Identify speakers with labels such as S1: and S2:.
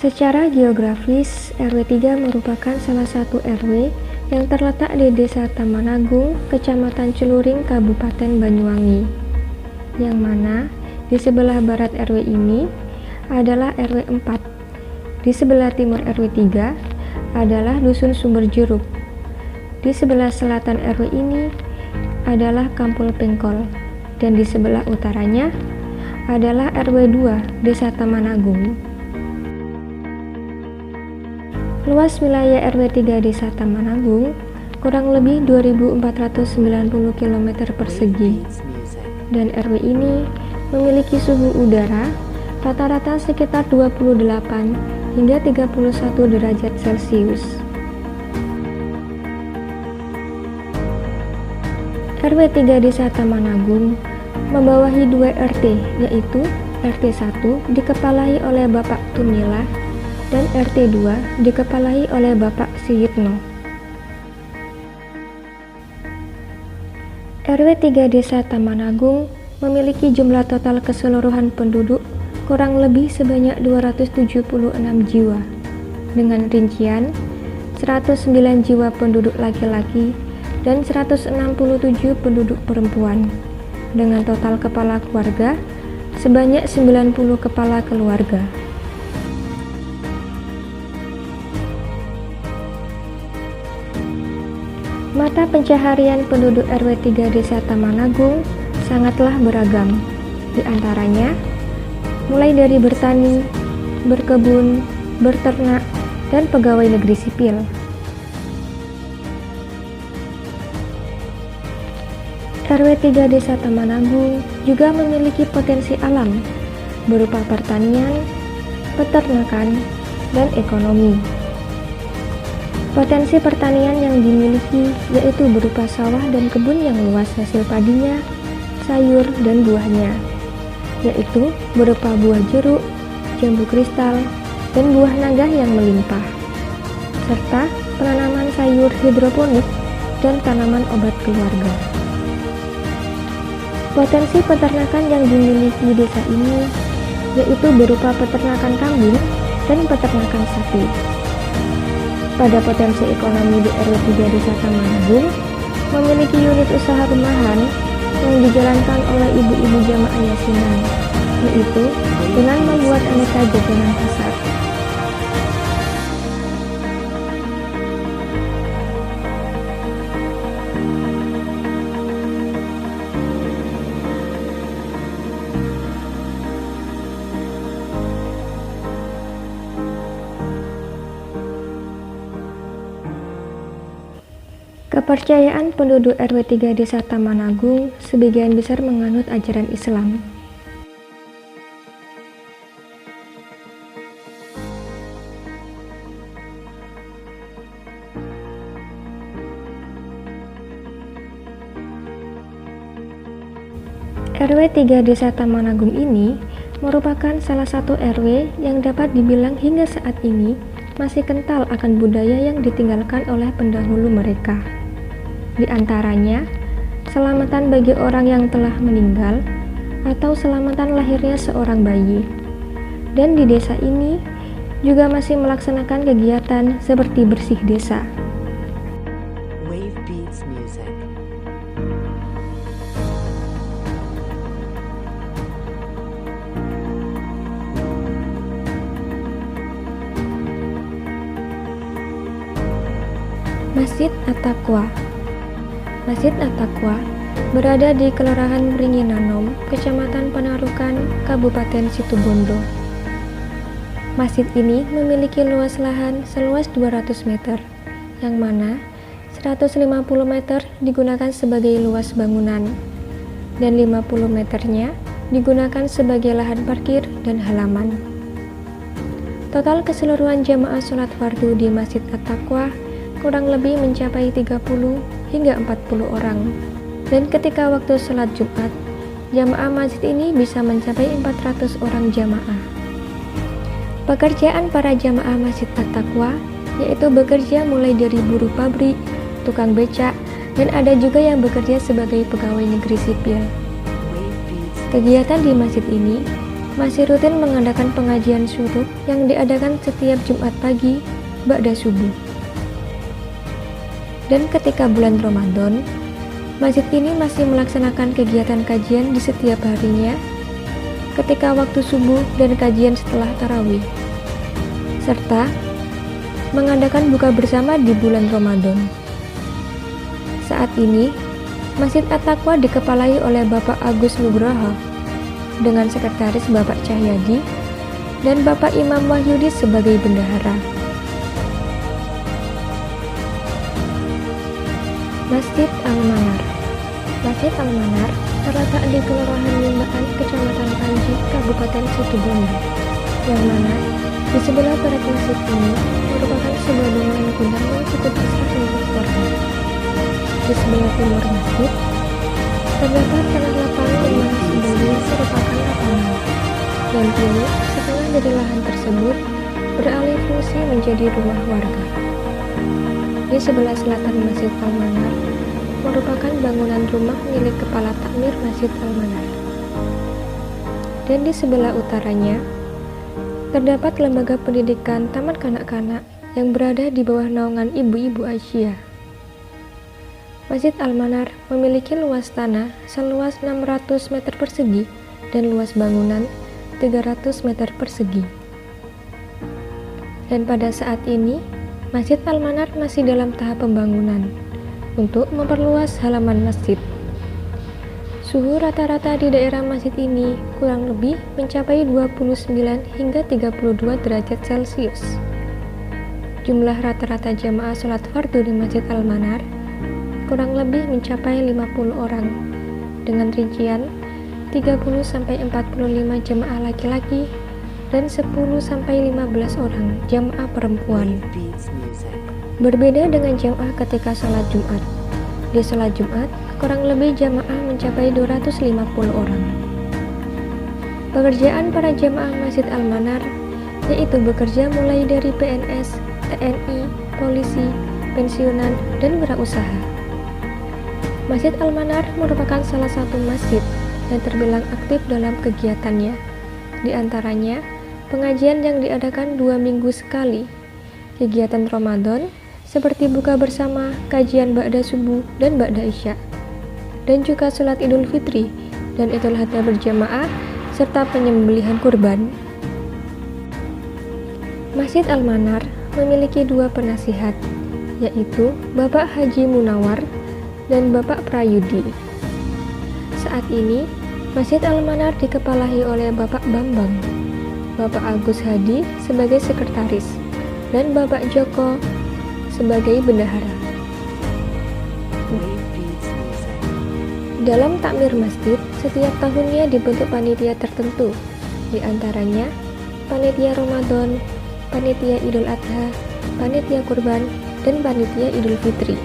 S1: Secara geografis, RW 3 merupakan salah satu RW yang terletak di Desa Taman Agung, Kecamatan Celuring, Kabupaten Banyuwangi, yang mana di sebelah barat RW ini adalah RW 4, di sebelah timur RW 3 adalah Dusun Sumber Jeruk, di sebelah selatan RW ini adalah Kampul Pengkol, dan di sebelah utaranya adalah RW 2 Desa Taman Agung. Luas wilayah RW 3 Desa Taman Agung kurang lebih 2.490 km persegi, dan RW ini memiliki suhu udara rata-rata sekitar 28 hingga 31 derajat Celcius. RW 3 Desa Taman Agung membawahi 2 RT, yaitu RT 1 dikepalai oleh Bapak Tumila dan RT 2 dikepalai oleh Bapak Suyitno. RW 3 Desa Taman Agung memiliki jumlah total keseluruhan penduduk kurang lebih sebanyak 276 jiwa, dengan rincian 109 jiwa penduduk laki-laki dan 167 penduduk perempuan, dengan total kepala keluarga sebanyak 90 kepala keluarga. Mata pencaharian penduduk RW 3 Desa Taman Agung sangatlah beragam, di antaranya mulai dari bertani, berkebun, berternak, dan pegawai negeri sipil. RW 3 Desa Taman Agung juga memiliki potensi alam berupa pertanian, peternakan, dan ekonomi. Potensi pertanian yang dimiliki yaitu berupa sawah dan kebun yang luas hasil padinya, sayur, dan buahnya, yaitu berupa buah jeruk, jambu kristal, dan buah naga yang melimpah, serta penanaman sayur hidroponik dan tanaman obat keluarga. Potensi peternakan yang dimiliki desa ini yaitu berupa peternakan kambing dan peternakan sapi. Pada potensi ekonomi di RW 3 Desa Taman Agung memiliki unit usaha rumahan yang dijalankan oleh ibu-ibu jamaah yasinan, yaitu dengan membuat aneka jajanan pasar. Kepercayaan penduduk RW 3 Desa Taman Agung sebagian besar menganut ajaran Islam. RW 3 Desa Taman Agung ini merupakan salah satu RW yang dapat dibilang hingga saat ini masih kental akan budaya yang ditinggalkan oleh pendahulu mereka. Di antaranya, selamatan bagi orang yang telah meninggal atau selamatan lahirnya seorang bayi. Dan di desa ini juga masih melaksanakan kegiatan seperti bersih desa.
S2: Wave Beats Music.
S1: Masjid At-Taqwa. Masjid At-Taqwa berada di Kelurahan Wringinanom, Kecamatan Panarukan, Kabupaten Situbondo. Masjid ini memiliki luas lahan seluas 200 meter, yang mana 150 meter digunakan sebagai luas bangunan, dan 50 meternya digunakan sebagai lahan parkir dan halaman. Total keseluruhan jamaah sholat fardu di Masjid At-Taqwa kurang lebih mencapai 30 hingga 40 orang. Dan ketika waktu sholat Jumat, jamaah masjid ini bisa mencapai 400 orang jamaah. Pekerjaan para jamaah Masjid At-Taqwa yaitu bekerja mulai dari buruh pabrik, tukang becak, dan ada juga yang bekerja sebagai pegawai negeri sipil. Kegiatan di masjid ini masih rutin mengadakan pengajian syuruk yang diadakan setiap Jumat pagi ba'da subuh. Dan ketika bulan Ramadan, masjid ini masih melaksanakan kegiatan kajian di setiap harinya ketika waktu subuh dan kajian setelah tarawih, serta mengadakan buka bersama di bulan Ramadan. Saat ini, Masjid At-Taqwa dikepalai oleh Bapak Agus Nugroho dengan sekretaris Bapak Cahyadi dan Bapak Imam Wahyudi sebagai bendahara. Masjid Al-Manar. Masjid Al-Manar terletak di Kelurahan Limbaan, Kecamatan Panji, Kabupaten Situbondo, yang mana di sebelah barat masjid ini merupakan sebuah bangunan gudang yang cukup besar untuk warga. Di sebelah timur masjid terdapat tanah lapang yang mana sebelumnya merupakan lapangan, dan kini setengah dari lahan tersebut beralih fungsi menjadi rumah warga. Di sebelah selatan Masjid Al-Manar merupakan bangunan rumah milik Kepala Takmir Masjid Al-Manar. Dan di sebelah utaranya terdapat lembaga pendidikan taman kanak-kanak yang berada di bawah naungan Ibu-Ibu Aisyah. Masjid Al-Manar memiliki luas tanah seluas 600 meter persegi dan luas bangunan 300 meter persegi. Dan pada saat ini, Masjid Al-Manar masih dalam tahap pembangunan untuk memperluas halaman masjid. Suhu rata-rata di daerah masjid ini kurang lebih mencapai 29 hingga 32 derajat Celcius. Jumlah rata-rata jamaah sholat fardu di Masjid Al-Manar kurang lebih mencapai 50 orang, dengan rincian 30-45 jamaah laki-laki dan 10-15 orang jamaah perempuan. Berbeda dengan jamaah ketika sholat Jumat. Di sholat Jumat, kurang lebih jamaah mencapai 250 orang. Pekerjaan para jamaah Masjid Al-Manar yaitu bekerja mulai dari PNS, TNI, polisi, pensiunan, dan wirausaha. Masjid Al-Manar merupakan salah satu masjid yang terbilang aktif dalam kegiatannya. Di antaranya, pengajian yang diadakan 2 minggu sekali, kegiatan Ramadan seperti buka bersama, kajian ba'da subuh dan ba'da isya, dan juga sholat Idul Fitri dan Idul Adha berjamaah serta penyembelihan kurban. Masjid Al-Manar memiliki 2 penasihat, yaitu Bapak Haji Munawar dan Bapak Prayudi. Saat ini, Masjid Al-Manar dikepalai oleh Bapak Bambang, Bapak Agus Hadi sebagai sekretaris, dan Bapak Joko sebagai bendahara. Dalam takmir masjid, setiap tahunnya dibentuk panitia tertentu, di antaranya panitia Ramadan, panitia Idul Adha, panitia kurban, dan panitia Idul Fitri.